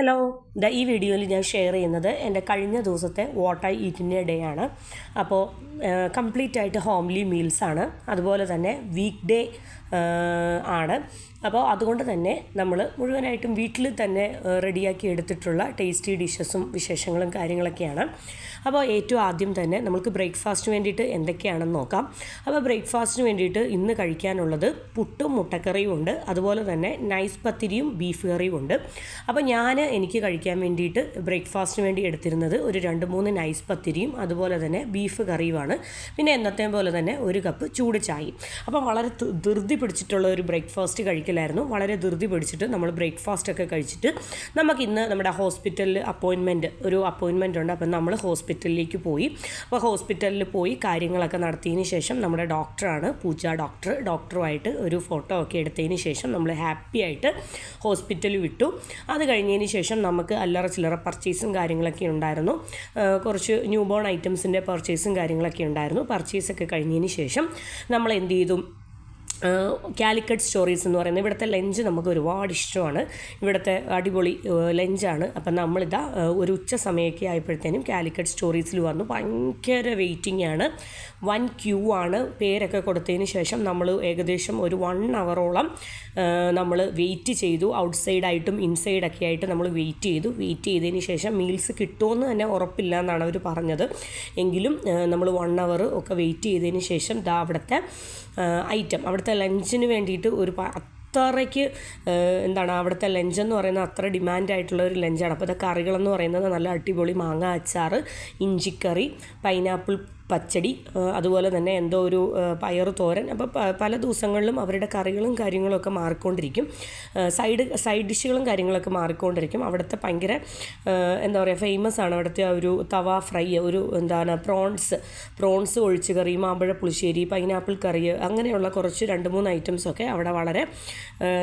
Hello, ഈ വീഡിയോയിൽ ഞാൻ ഷെയർ ചെയ്യുന്നത് എൻ്റെ കഴിഞ്ഞ ദിവസത്തെ വാട്ട് ഐ ഈറ്റിൻ്റെ ഡേ ആണ്. അപ്പോൾ കംപ്ലീറ്റ് ആയിട്ട് ഹോംലി മീൽസാണ്, അതുപോലെ തന്നെ വീക്ക് ഡേ ആണ്. അപ്പോൾ അതുകൊണ്ട് തന്നെ നമ്മൾ മുഴുവനായിട്ടും വീട്ടിൽ തന്നെ റെഡിയാക്കി എടുത്തിട്ടുള്ള ടേസ്റ്റി ഡിഷസും വിശേഷങ്ങളും കാര്യങ്ങളൊക്കെയാണ്. അപ്പോൾ ഏറ്റവും ആദ്യം തന്നെ നമുക്ക് ബ്രേക്ക്ഫാസ്റ്റിന് വേണ്ടിയിട്ട് എന്തൊക്കെയാണെന്ന് നോക്കാം. അപ്പോൾ ബ്രേക്ക്ഫാസ്റ്റിന് വേണ്ടിയിട്ട് ഇന്ന് കഴിക്കാനുള്ളത് പുട്ടും മുട്ടക്കറിയും ഉണ്ട്, അതുപോലെ തന്നെ നൈസ് പത്തിരിയും ബീഫ് കറിയും ഉണ്ട്. അപ്പോൾ എനിക്ക് കഴിക്കാൻ വേണ്ടിയിട്ട് ബ്രേക്ക്ഫാസ്റ്റിന് വേണ്ടി എടുത്തിരുന്നത് ഒരു 2-3 നൈസ് പത്തിരിയും അതുപോലെ തന്നെ ബീഫ് കറിയുമാണ്. പിന്നെ എന്നത്തെ പോലെ തന്നെ ഒരു കപ്പ് ചൂട് ചായയും. അപ്പോൾ വളരെ ധൃതി പിടിച്ചിട്ടുള്ള ഒരു ബ്രേക്ക്ഫാസ്റ്റ് കഴിക്കലായിരുന്നു. വളരെ ധൃതി പിടിച്ചിട്ട് നമ്മൾ ബ്രേക്ക്ഫാസ്റ്റൊക്കെ കഴിച്ചിട്ട് നമുക്കിന്ന് നമ്മുടെ ഹോസ്പിറ്റലിൽ അപ്പോയിൻമെൻറ്റ് ഉണ്ട്. അപ്പം നമ്മൾ ഹോസ്പിറ്റലിലേക്ക് പോയി. അപ്പോൾ ഹോസ്പിറ്റലിൽ പോയി കാര്യങ്ങളൊക്കെ നടത്തിയതിന് ശേഷം നമ്മുടെ ഡോക്ടറാണ് പൂജ ഡോക്ടറുമായിട്ട് ഒരു ഫോട്ടോ ഒക്കെ എടുത്തതിന് ശേഷം നമ്മൾ ഹാപ്പി ആയിട്ട് ഹോസ്പിറ്റലിൽ വിട്ടു. അത് കഴിഞ്ഞതിന് ശേഷം നമുക്ക് അല്ലറ ചില്ലറ പർച്ചേസും കാര്യങ്ങളൊക്കെ ഉണ്ടായിരുന്നു. കുറച്ച് ന്യൂ ബോൺ ഐറ്റംസിൻ്റെ പർച്ചേസും കാര്യങ്ങളൊക്കെ ഉണ്ടായിരുന്നു. പർച്ചേസൊക്കെ കഴിഞ്ഞതിന് ശേഷം നമ്മൾ എന്ത് ചെയ്തു, കാലിക്കറ്റ് സ്റ്റോറീസ് എന്ന് പറയുന്നത് ഇവിടുത്തെ ലഞ്ച് നമുക്ക് ഒരുപാട് ഇഷ്ടമാണ്. ഇവിടുത്തെ അടിപൊളി ലഞ്ചാണ്. അപ്പം നമ്മളിതാ ഒരു ഉച്ച സമയമൊക്കെ ആയപ്പോഴത്തേനും കാലിക്കറ്റ് സ്റ്റോറീസിൽ വന്നു. ഭയങ്കര വെയിറ്റിംഗ് ആണ്, 1 ക്യൂ ആണ്. പേരൊക്കെ കൊടുത്തതിന് ശേഷം നമ്മൾ ഏകദേശം ഒരു 1 അവറോളം നമ്മൾ വെയിറ്റ് ചെയ്തു. ഔട്ട്സൈഡായിട്ടും ഇൻസൈഡൊക്കെ ആയിട്ട് നമ്മൾ വെയിറ്റ് ചെയ്തതിന് ശേഷം മീൽസ് കിട്ടുമെന്ന് തന്നെ ഉറപ്പില്ല എന്നാണ് അവർ പറഞ്ഞത്. എങ്കിലും നമ്മൾ 1 അവർ ഒക്കെ വെയിറ്റ് ചെയ്തതിന് ശേഷം അവിടുത്തെ അവിടുത്തെ ലഞ്ചിന് വേണ്ടിയിട്ട് അത്രയ്ക്ക് അവിടുത്തെ ലഞ്ചെന്ന് പറയുന്നത് അത്ര ഡിമാൻഡായിട്ടുള്ള ഒരു ലഞ്ചാണ്. അപ്പോൾ കറികളെന്ന് പറയുന്നത് നല്ല അടിപൊളി മാങ്ങ അച്ചാർ, ഇഞ്ചിക്കറി, പൈനാപ്പിൾ പച്ചടി, അതുപോലെ തന്നെ എന്തോ ഒരു പയർ തോരൻ. അപ്പോൾ പല ദിവസങ്ങളിലും അവരുടെ കറികളും കാര്യങ്ങളൊക്കെ മാറിക്കൊണ്ടിരിക്കും, സൈഡ് ഡിഷുകളും കാര്യങ്ങളൊക്കെ മാറിക്കൊണ്ടിരിക്കും. അവിടുത്തെ ഭയങ്കര ഫേമസ് ആണ് അവിടുത്തെ ഒരു തവ ഫ്രൈ, ഒരു പ്രോൺസ് ഒഴിച്ച് കറി, മാമ്പഴ പുളിശ്ശേരി, പൈനാപ്പിൾ കറി, അങ്ങനെയുള്ള കുറച്ച് 2-3 ഐറ്റംസൊക്കെ അവിടെ വളരെ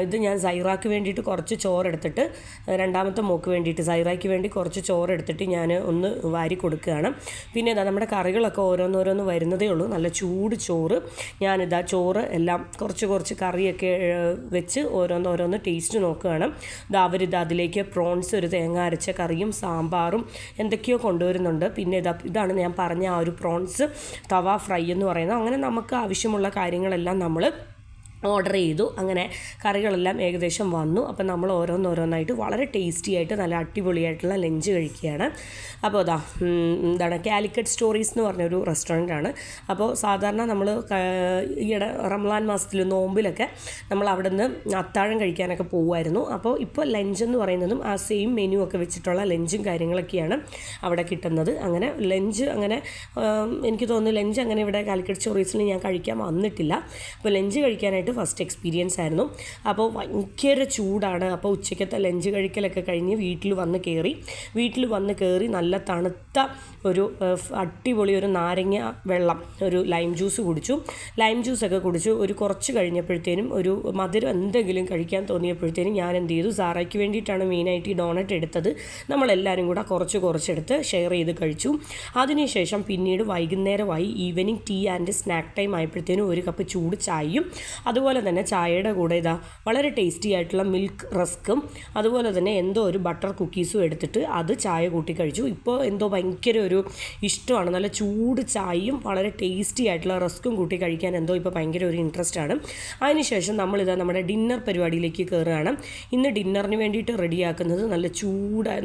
ഇത് ഞാൻ സൈറാക്ക് വേണ്ടിയിട്ട് കുറച്ച് ചോറെടുത്തിട്ട്, രണ്ടാമത്തെ മോക്ക് വേണ്ടിയിട്ട് സൈറായ്ക്ക് വേണ്ടി കുറച്ച് ചോറെടുത്തിട്ട് ഞാൻ ഒന്ന് വാരി കൊടുക്കുകയാണ്. പിന്നെ നമ്മുടെ കറികളൊക്കെ ഓരോന്നോരോന്ന് വരുന്നതേ ഉള്ളൂ. നല്ല ചൂട് ചോറ്. ചോറ് എല്ലാം കുറച്ച് കറിയൊക്കെ വെച്ച് ഓരോന്നോരോന്ന് ടേസ്റ്റ് നോക്കുകയാണ്. അതിലേക്ക് പ്രോൺസ്, ഒരു തേങ്ങ അരച്ച കറിയും സാമ്പാറും എന്തൊക്കെയോ കൊണ്ടുവരുന്നുണ്ട്. പിന്നെ ഇതാണ് ഞാൻ പറഞ്ഞ ആ ഒരു പ്രോൺസ് തവ ഫ്രൈ എന്ന് പറയുന്നത്. അങ്ങനെ നമുക്ക് ആവശ്യമുള്ള കാര്യങ്ങളെല്ലാം നമ്മൾ ഓർഡർ ചെയ്തു. അങ്ങനെ കറികളെല്ലാം ഏകദേശം വന്നു. അപ്പം നമ്മൾ ഓരോന്നോരോന്നായിട്ട് വളരെ ടേസ്റ്റി ആയിട്ട് നല്ല അടിപൊളിയായിട്ടുള്ള ലഞ്ച് കഴിക്കുകയാണ്. അപ്പോൾ കാലിക്കറ്റ് സ്റ്റോറീസ് എന്ന് പറഞ്ഞൊരു റെസ്റ്റോറൻ്റാണ്. അപ്പോൾ സാധാരണ നമ്മൾ ഈയിടെ റംലാൻ മാസത്തിൽ നോമ്പിലൊക്കെ നമ്മൾ അവിടെ നിന്ന് അത്താഴം കഴിക്കാനൊക്കെ പോകുമായിരുന്നു. അപ്പോൾ ഇപ്പോൾ ലഞ്ച് എന്ന് പറയുന്നതും ആ സെയിം മെനു ഒക്കെ വെച്ചിട്ടുള്ള ലഞ്ചും കാര്യങ്ങളൊക്കെയാണ് അവിടെ കിട്ടുന്നത്. അങ്ങനെ ലഞ്ച് എനിക്ക് തോന്നുന്നു ലഞ്ച് അങ്ങനെ ഇവിടെ കാലിക്കറ്റ് സ്റ്റോറീസിൽ ഞാൻ കഴിക്കാൻ വന്നിട്ടില്ല. അപ്പോൾ ലഞ്ച് കഴിക്കാനായിട്ട് ഫസ്റ്റ് എക്സ്പീരിയൻസ് ആയിരുന്നു. അപ്പോൾ ഭയങ്കര ചൂടാണ്. അപ്പോൾ ഉച്ചയ്ക്കത്തെ ലഞ്ച് കഴിക്കലൊക്കെ കഴിഞ്ഞ് വീട്ടിൽ വന്ന് കയറി നല്ല തണുത്ത ഒരു അടിപൊളി ഒരു നാരങ്ങ വെള്ളം, ഒരു ലൈം ജ്യൂസ് കുടിച്ചു. ലൈം ജ്യൂസൊക്കെ കുടിച്ചു. ഒരു കുറച്ച് കഴിഞ്ഞപ്പോഴത്തേനും ഒരു മധുരം എന്തെങ്കിലും കഴിക്കാൻ തോന്നിയപ്പോഴത്തേനും ഞാൻ എന്ത് ചെയ്തു, സാറയ്ക്ക് വേണ്ടിയിട്ടാണ് മെയിനായിട്ട് ഈ ഡോണറ്റ് എടുത്തത്. നമ്മളെല്ലാവരും കൂടെ കുറച്ചെടുത്ത് ഷെയർ ചെയ്ത് കഴിച്ചു. അതിനുശേഷം പിന്നീട് വൈകുന്നേരമായി, evening tea and snack time ആയപ്പോഴത്തേനും ഒരു കപ്പ് ചൂട് ചായയും, അതുപോലെ തന്നെ ചായയുടെ കൂടെ വളരെ ടേസ്റ്റി ആയിട്ടുള്ള മിൽക്ക് റസ്ക്കും, അതുപോലെ തന്നെ എന്തോ ഒരു ബട്ടർ കുക്കീസും എടുത്തിട്ട് അത് ചായ കൂട്ടി കഴിച്ചു. ഇപ്പോൾ എന്തോ ഭയങ്കര ഒരു ഇഷ്ടമാണ്. നല്ല ചൂട് ചായയും വളരെ ടേസ്റ്റി ആയിട്ടുള്ള റസ്ക്കും കൂട്ടി കഴിക്കാൻ എന്തോ ഇപ്പോൾ ഭയങ്കര ഒരു ഇൻട്രസ്റ്റ് ആണ്. അതിനുശേഷം നമ്മുടെ ഡിന്നർ പരിപാടിയിലേക്ക് കയറുകയാണ്. ഇന്ന് ഡിന്നറിന് വേണ്ടിയിട്ട് റെഡിയാക്കുന്നത്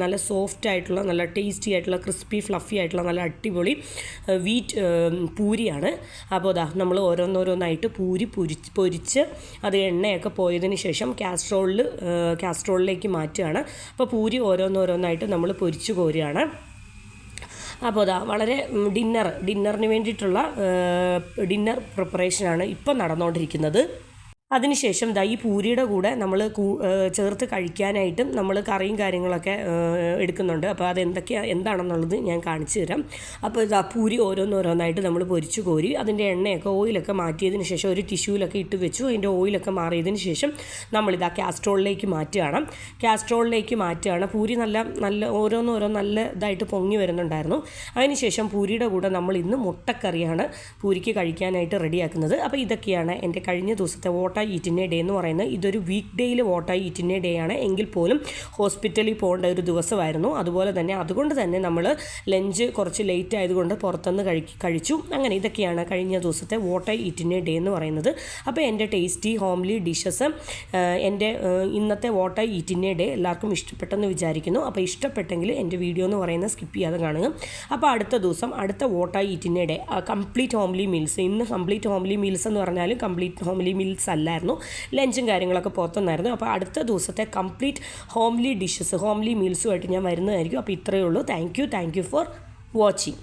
നല്ല സോഫ്റ്റ് ആയിട്ടുള്ള, നല്ല ടേസ്റ്റി ആയിട്ടുള്ള, ക്രിസ്പി ഫ്ലഫി ആയിട്ടുള്ള നല്ല അടിപൊളി വീറ്റ് പൂരിയാണ്. അപ്പോൾ നമ്മൾ ഓരോന്നോരോന്നായിട്ട് പൊരിച്ച് അത് എണ്ണയൊക്കെ പോയതിന് ശേഷം കാസ്ട്രോളിലേക്ക് മാറ്റുകയാണ്. അപ്പോൾ പൂരി ഓരോന്നോരോന്നായിട്ട് നമ്മൾ പൊരിച്ച് കോരുകയാണ്. അപ്പോൾ വളരെ ഡിന്നറിന് വേണ്ടിയിട്ടുള്ള ഡിന്നർ പ്രിപ്പറേഷനാണ് ഇപ്പം നടന്നുകൊണ്ടിരിക്കുന്നത്. അതിനുശേഷം ഈ പൂരിയുടെ കൂടെ നമ്മൾ ചേർത്ത് കഴിക്കാനായിട്ടും നമ്മൾ കറിയും കാര്യങ്ങളൊക്കെ എടുക്കുന്നുണ്ട്. അപ്പോൾ എന്താണെന്നുള്ളത് ഞാൻ കാണിച്ചു തരാം. അപ്പോൾ പൂരി ഓരോന്നോരോന്നായിട്ട് നമ്മൾ പൊരിച്ചു കോരി അതിൻ്റെ ഓയിലൊക്കെ മാറ്റിയതിന് ശേഷം ഒരു ടിഷ്യൂലൊക്കെ ഇട്ട് വെച്ചു. അതിൻ്റെ ഓയിലൊക്കെ മാറിയതിന് ശേഷം നമ്മളിതാ കാസ്ട്രോളിലേക്ക് മാറ്റുകയാണ്. പൂരി നല്ല ഓരോന്നോരോ നല്ല ഇതായിട്ട് പൊങ്ങി വരുന്നുണ്ടായിരുന്നു. അതിനുശേഷം പൂരിയുടെ കൂടെ നമ്മൾ ഇന്ന് മുട്ടക്കറിയാണ് പൂരിക്ക് കഴിക്കാനായിട്ട് റെഡിയാക്കുന്നത്. അപ്പോൾ ഇതൊക്കെയാണ് എൻ്റെ കഴിഞ്ഞ ദിവസത്തെ വോട്ട what I eat in a day എന്ന് പറയുന്നത് ഇതൊരു വീക്ക് ഡേയിൽ what I eat in a day ആണ്. എങ്കിൽ പോലും ഹോസ്പിറ്റലിൽ പോകേണ്ട ഒരു ദിവസമായിരുന്നു. അതുപോലെ തന്നെ അതുകൊണ്ട് തന്നെ നമ്മൾ ലഞ്ച് കുറച്ച് ലേറ്റ് ആയതുകൊണ്ട് പുറത്തുനിന്ന് കഴിച്ചു. അങ്ങനെ ഇതൊക്കെയാണ് കഴിഞ്ഞ ദിവസത്തെ what I eat in a day എന്ന് പറയുന്നത്. അപ്പോൾ എൻ്റെ ടേസ്റ്റി ഹോംലി ഡിഷസ്, എൻ്റെ ഇന്നത്തെ what I eat in a day എല്ലാവർക്കും ഇഷ്ടപ്പെട്ടെന്ന് വിചാരിക്കുന്നു. അപ്പോൾ ഇഷ്ടപ്പെട്ടെങ്കിൽ എൻ്റെ വീഡിയോ എന്ന് പറയുന്നത് സ്കിപ്പ് ചെയ്യാതെ കാണുക. അപ്പോൾ അടുത്ത ദിവസം അടുത്ത what I eat in a day complete homely meals. ഇന്ന് കംപ്ലീറ്റ് ഹോംലി മീൽസ് എന്ന് പറഞ്ഞാലും കംപ്ലീറ്റ് ഹോംലി മീൽസ് അല്ലായിരുന്നു, ലഞ്ചും കാര്യങ്ങളൊക്കെ പുറത്തുനിന്നായിരുന്നു. അപ്പോൾ അടുത്ത ദിവസത്തെ കംപ്ലീറ്റ് ഹോംലി ഡിഷസ് ഹോംലി മീൽസുമായിട്ട് ഞാൻ വരുന്നതായിരിക്കും. അപ്പോൾ ഇത്രയേ ഉള്ളൂ. Thank you for watching.